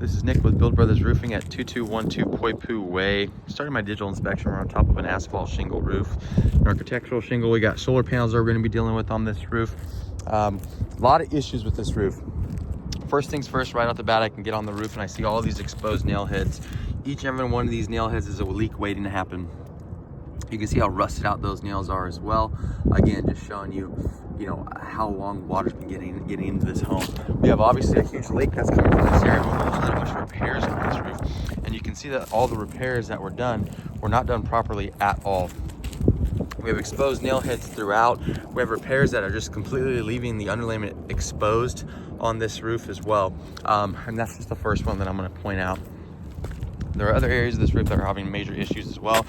This is Nick with Build Brothers Roofing at 2212 Poipu Way. Starting my digital inspection, we're on top of an asphalt shingle roof. An architectural shingle, we got solar panels that we're going to be dealing with on this roof. A lot of issues with this roof. First things first, right off the bat, I can get on the roof and I see all these exposed nail heads. Each and every one of these nail heads is a leak waiting to happen. You can see how rusted out those nails are as well. Again, just showing you, how long water's been getting into this home. We have obviously a huge leak that's coming from this area. We also had a bunch of repairs on this roof, and you can see that all the repairs that were done were not done properly at all. We have exposed nail heads throughout. We have repairs that are just completely leaving the underlayment exposed on this roof as well. And that's just the first one that I'm going to point out. There are other areas of this roof that are having major issues as well.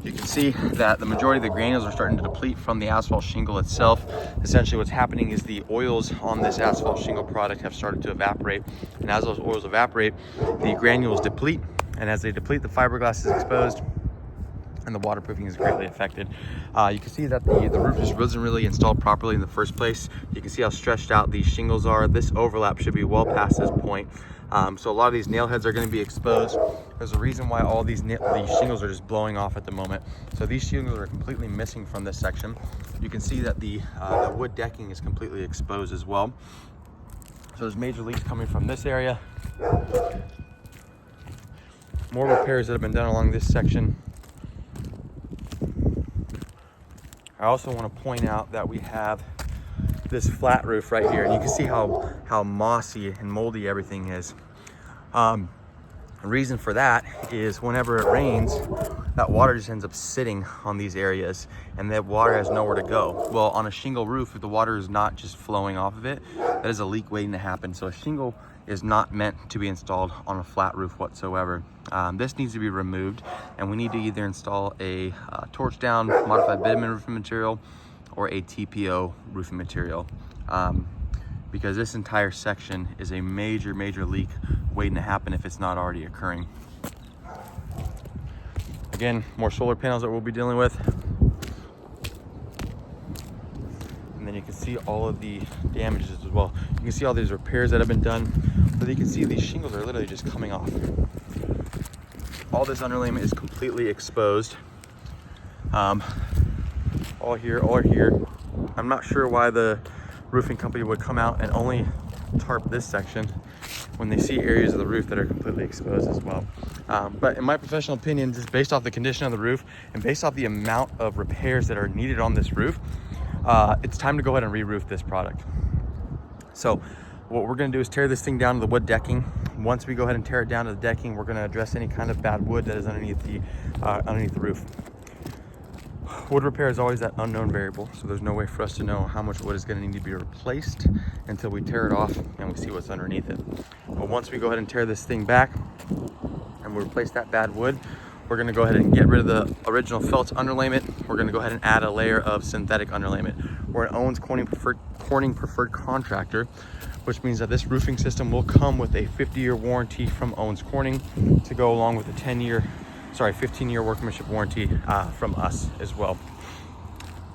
You can see that the majority of the granules are starting to deplete from the asphalt shingle itself. Essentially what's happening is the oils on this asphalt shingle product have started to evaporate. And as those oils evaporate, the granules deplete. And as they deplete, the fiberglass is exposed and the waterproofing is greatly affected. You can see that the roof just wasn't really installed properly in the first place. You can see how stretched out these shingles are. This overlap should be well past this point. So a lot of these nail heads are going to be exposed. There's a reason why all these shingles are just blowing off at the moment. So these shingles are completely missing from this section. You can see that the wood decking is completely exposed as well. So there's major leaks coming from this area. More repairs that have been done along this section. I also want to point out that we have this flat roof right here, and you can see how mossy and moldy everything is. The reason for that is whenever it rains, that water just ends up sitting on these areas, and that water has nowhere to go. Well, on a shingle roof, if the water is not just flowing off of it, that is a leak waiting to happen. So a shingle is not meant to be installed on a flat roof whatsoever. This needs to be removed, and we need to either install a torch down modified bitumen roofing material or a TPO roofing material, because this entire section is a major leak waiting to happen if it's not already occurring. Again, more solar panels that we'll be dealing with. And then you can see all of the damages as well. You can see all these repairs that have been done, but you can see these shingles are literally just coming off. All this underlayment is completely exposed. All here. I'm not sure why the roofing company would come out and only tarp this section when they see areas of the roof that are completely exposed as well. But in my professional opinion, just based off the condition of the roof and based off the amount of repairs that are needed on this roof, it's time to go ahead and re-roof this product. So what we're going to do is tear this thing down to the wood decking. Once we go ahead and tear it down to the decking, we're going to address any kind of bad wood that is underneath the roof. Wood repair is always that unknown variable, so there's no way for us to know how much wood is going to need to be replaced until we tear it off and we see what's underneath it. But once we go ahead and tear this thing back and we replace that bad wood, we're going to go ahead and get rid of the original felt underlayment. We're going to go ahead and add a layer of synthetic underlayment. We're an Owens Corning preferred contractor, which means that this roofing system will come with a 50-year warranty from Owens Corning to go along with a 15-year workmanship warranty from us as well.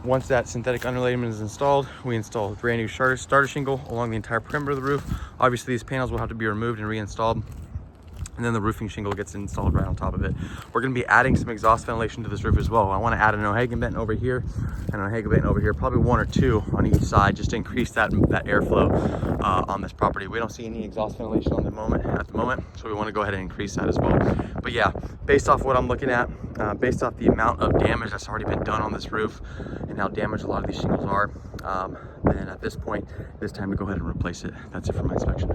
Once that synthetic underlayment is installed, we install a brand new starter shingle along the entire perimeter of the roof. Obviously, these panels will have to be removed and reinstalled, and then the roofing shingle gets installed right on top of it. We're going to be adding some exhaust ventilation to this roof as well. I want to add an O'Hagan vent over here and an O'Hagan vent over here, probably one or two on each side, just to increase that airflow on this property. We don't see any exhaust ventilation at the moment, so we want to go ahead and increase that as well. But yeah, based off what I'm looking at, based off the amount of damage that's already been done on this roof and how damaged a lot of these shingles are, then at this point, it's time to go ahead and replace it. That's it for my inspection.